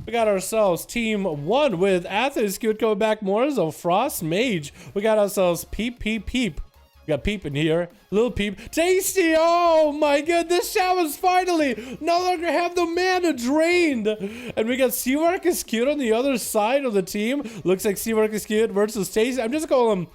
We got ourselves team 1 with Athens Cute coming back more as a Frost Mage. We got ourselves Peep. We got Peep in here. Little Peep. Tasty! Oh my god, this Shaman's finally no longer have the mana drained. And we got Seawork is Cute on the other side of the team. Looks like Seawork is Cute versus Tasty. I'm just calling him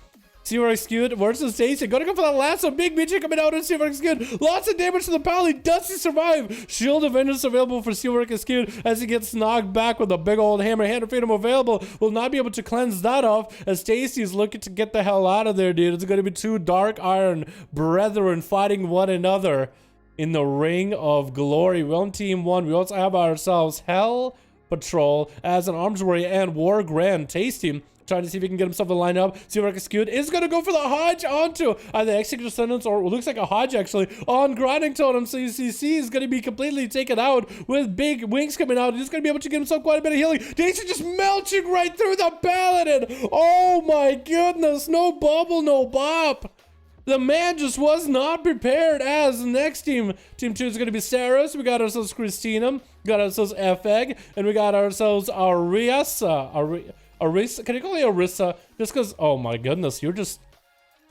Seawork is Cute versus Tasty. Gonna go for that last one. Big Midget coming out on Seawork is Cute. Lots of damage to the pally. Does he survive? Shield of Vengeance available for Seawork is Cute as he gets knocked back with a big old hammer. Hand of Freedom available. Will not be able to cleanse that off as Tasty is looking to get the hell out of there, dude. It's gonna be two Dark Iron brethren fighting one another in the Ring of Glory. We're on team 1. We also have ourselves Hell Patrol as an Arms Warrior and War Grand Tasty. Trying to see if he can get himself a lineup. Seawork is Cute is going to go for the Hodge onto either Executive Sentence or it looks like a Hodge actually on Grinding Totem. So UCC is going to be completely taken out with big wings coming out. He's going to be able to get himself quite a bit of healing. Daisy just melting right through the Paladin. Oh my goodness. No bubble, no bop. The man just was not prepared as the next team. Team 2 is going to be Saris. We got ourselves Christina. We got ourselves F-Egg. And we got ourselves Ariasa. Arisa, can you call me Arisa? Just because, oh my goodness, you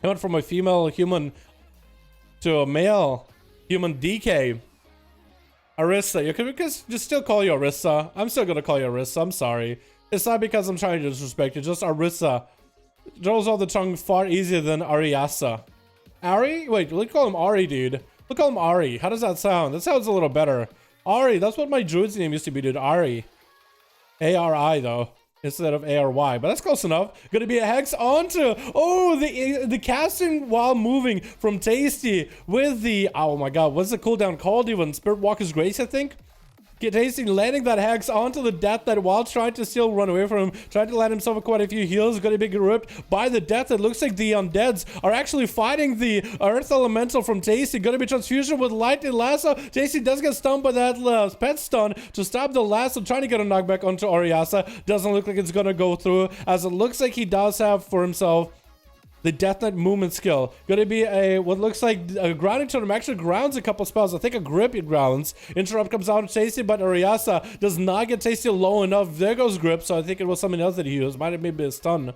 went from a female human to a male human DK. Arisa, you can just still call you Arisa. I'm still gonna call you Arisa, I'm sorry. It's not because I'm trying to disrespect you, just Arisa. It rolls off the tongue far easier than Ariasa. Ari? Wait, let's call him Ari, dude. We'll call him Ari. How does that sound? That sounds a little better. Ari, that's what my druid's name used to be, dude. Ari. A-R-I, though. Instead of A-R-Y, but that's close enough. Gonna be a Hex onto, oh, the casting while moving from Tasty with the, oh my god, what's the cooldown called even? Spirit Walker's Grace, I think? Get Tasty landing that Hex onto the Death that while trying to still run away from him, trying to land himself quite a few heals, gonna be ripped by the Death. It looks like the Undeads are actually fighting the Earth Elemental from Tasty. Gonna be Transfusion with Lightning Lasso. Tasty does get stunned by that pet stun to stop the Lasso, trying to get a knockback onto Ariasa. Doesn't look like it's gonna go through, as it looks like he does have for himself the Death Knight movement skill. Gonna be a, what looks like a Grounding Totem. Actually grounds a couple spells. I think a Grip it grounds. Interrupt comes out of Tasty, but Ariasa does not get Tasty low enough. There goes Grip, so I think it was something else that he used. Might have maybe a stun.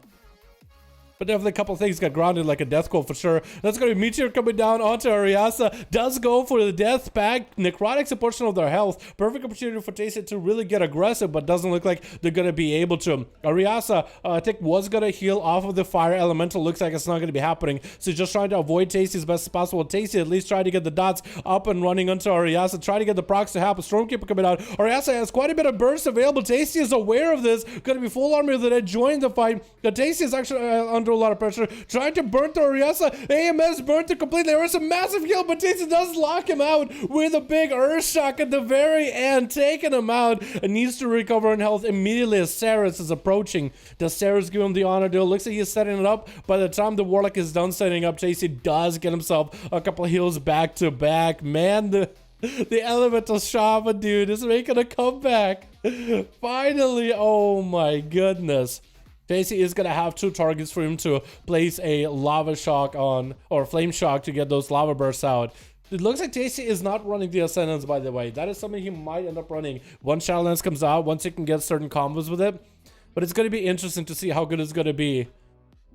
But definitely a couple things got grounded like a Death Cold for sure. That's going to be Meteor coming down onto Ariasa. Does go for the Death Pack. Necrotic's a portion of their health. Perfect opportunity for Tasty to really get aggressive, but doesn't look like they're going to be able to. Ariasa, I think, was going to heal off of the Fire Elemental. Looks like it's not going to be happening. So just trying to avoid Tasty as best as possible. Tasty at least trying to get the dots up and running onto Ariasa. Trying to get the procs to happen. Stormkeeper coming out. Ariasa has quite a bit of burst available. Tasty is aware of this. Going to be full armor that joined the fight. Tasty is actually under a lot of pressure. Trying to burn to Ariasa. AMS burnt it completely. There was a massive heal, but Tasty does lock him out with a big Earth Shock at the very end, taking him out, and needs to recover in health immediately as Saris is approaching. Does Saris give him the honor deal? Looks like he's setting it up. By the time the Warlock is done setting up, Tasty does get himself a couple of heals back to back. Man, the Elemental Shaman, dude, is making a comeback. Finally, oh my goodness. Tasty is going to have two targets for him to place a Lava Shock on, or Flame Shock to get those Lava Bursts out. It looks like Tasty is not running the Ascendance, by the way. That is something he might end up running once Shadowlands comes out, once he can get certain combos with it. But it's going to be interesting to see how good it's going to be.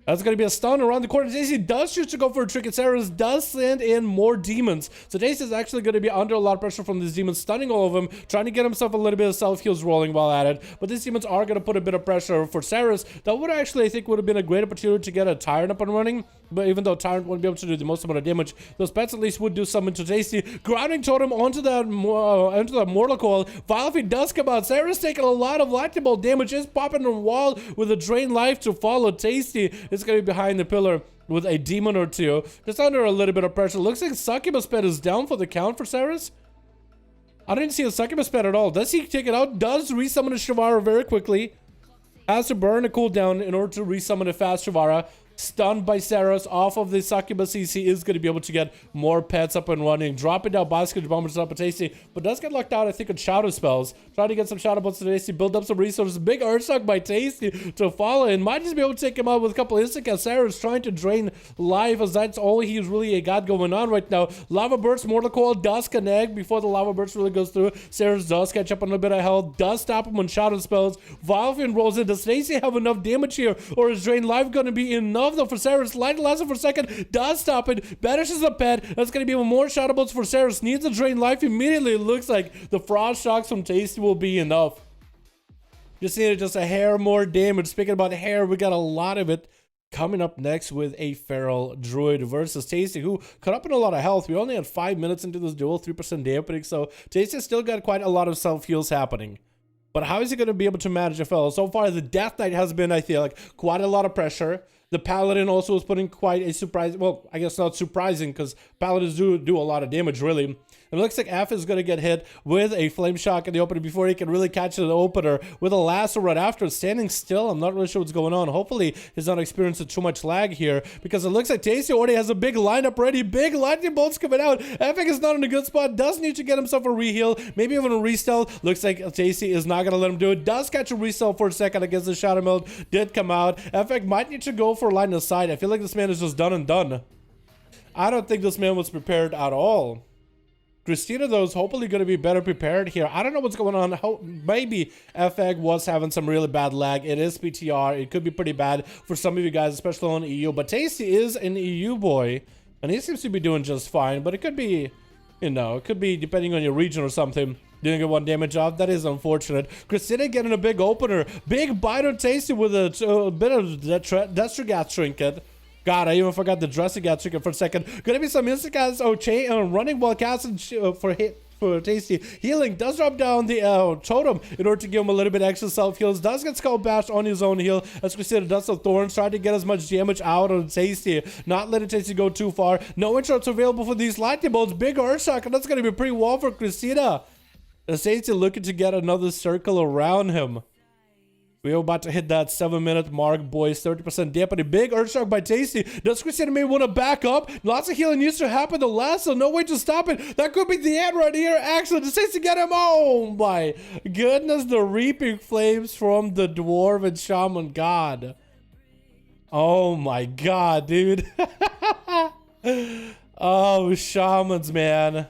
That's going to be a stun around the corner. Tasty does choose to go for a trick, and Saris does send in more demons. So Tasty is actually going to be under a lot of pressure from these demons, stunning all of them, trying to get himself a little bit of self-heals rolling while at it. But these demons are going to put a bit of pressure for Saris. That would actually, I think, would have been a great opportunity to get a Tyrant up and running. But even though Tyrant wouldn't be able to do the most amount of damage, those pets at least would do something to Tasty. Grounding Totem onto that Mortal Coil. Vilephy does come out. Saris taking a lot of lightning bolt damage. Is popping the wall with a drain life to follow. Tasty is going to be behind the pillar with a demon or two. Just under a little bit of pressure. Looks like Succubus pet is down for the count for Saris. I didn't see a Succubus pet at all. Does he take it out? Does resummon a Shavara very quickly. Has to burn a cooldown in order to resummon a fast Shavara. stunned by Saros off of the Succubus CC, is going to be able to get more pets up and running. Dropping down Basket Bombers up at Tasty, but does get locked out, I think, on Shadow Spells. Trying to get some Shadow Bolts to Tasty, build up some resources. Big Urshok by Tasty to follow, and might just be able to take him out with a couple instant casts. Saros trying to drain life, as that's all he's really got going on right now. Lava Burst, Mortal Coil does connect before the Lava Burst really goes through. Saros does catch up on a bit of health, does stop him on Shadow Spells. Vilephian rolls in. Does Stacy have enough damage here, or is Drain Life going to be enough though for Saros? Light Lasso for a second, does stop it, banishes the pet. That's going to be even more Shadow Bolts for Saros. Needs a Drain Life immediately. It looks like the Frost Shocks from Tasty will be enough. Just needed just a hair more damage. Speaking about hair, we got a lot of it. Coming up next with a Feral Druid versus Tasty, who cut up in a lot of health. We only had 5 minutes into this duel, 3% dampening, so Tasty still got quite a lot of self-heals happening. But how is he going to be able to manage a Feral? So far, the Death Knight has been, I feel like, quite a lot of pressure. The Paladin also was putting quite a surprise. Well, I guess not surprising, because Paladins do a lot of damage, really. It looks like F is going to get hit with a Flame Shock in the opener before he can really catch the opener with a lasso right after. Standing still, I'm not really sure what's going on. Hopefully, he's not experiencing too much lag here, because it looks like Tasty already has a big lineup ready. Big lightning bolts coming out. Epic is not in a good spot. Does need to get himself a reheal, maybe even a restealth. Looks like Tasty is not going to let him do it. Does catch a restealth for a second against the Shadow Meld. Did come out. Epic might need to go for line of sight. I feel like this man is just done and done. I don't think this man was prepared at all. Christina, though, is hopefully going to be better prepared here. I don't know what's going on. Maybe FX was having some really bad lag. It is PTR. It could be pretty bad for some of you guys, especially on EU. But Tasty is an EU boy, and he seems to be doing just fine. But it could be, you know, it could be depending on your region or something. Didn't get 1 damage off. That is unfortunate. Christina getting a big opener. Big bite on Tasty with a bit of Destragas Trinket. God, I even forgot the dressing gas trinket for a second. Gonna be some instant cast running while casting for Tasty. Healing does drop down the totem in order to give him a little bit extra self heals. Does get Skull Bash on his own heal as Christina does some Thorns, trying to get as much damage out on Tasty. Not letting Tasty go too far. No insurance available for these lightning bolts. Big Urshok, and that's gonna be pretty wall for Christina. Tasty looking to get another circle around him. We're about to hit that 7-minute mark, boys. 30% dampening. Big Urshok by Tasty. Does Christina may want to back up? Lots of healing needs to happen. The last, so no way to stop it. That could be the end right here. Actually, does Tasty get him? Oh my goodness. The Reaping Flames from the Dwarf and Shaman. God. Oh my God, dude. Oh, Shamans, man.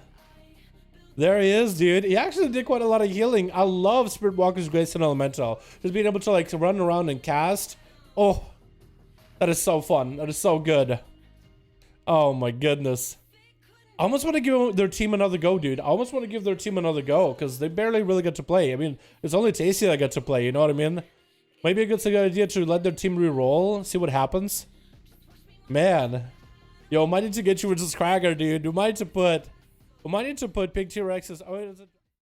There he is, dude. He actually did quite a lot of healing. I love Spirit Walker's Grace and Elemental. Just being able to like run around and cast. Oh, that is so fun. That is so good. Oh my goodness. I almost want to give their team another go, dude. I almost want to give their team another go because they barely really get to play. I mean, it's only Tasty that get to play. You know what I mean? Maybe it's a good idea to let their team re-roll, see what happens. Man, yo, might need to get you with this Cragger, dude. We might need to put Pig T-Rexes. Oh,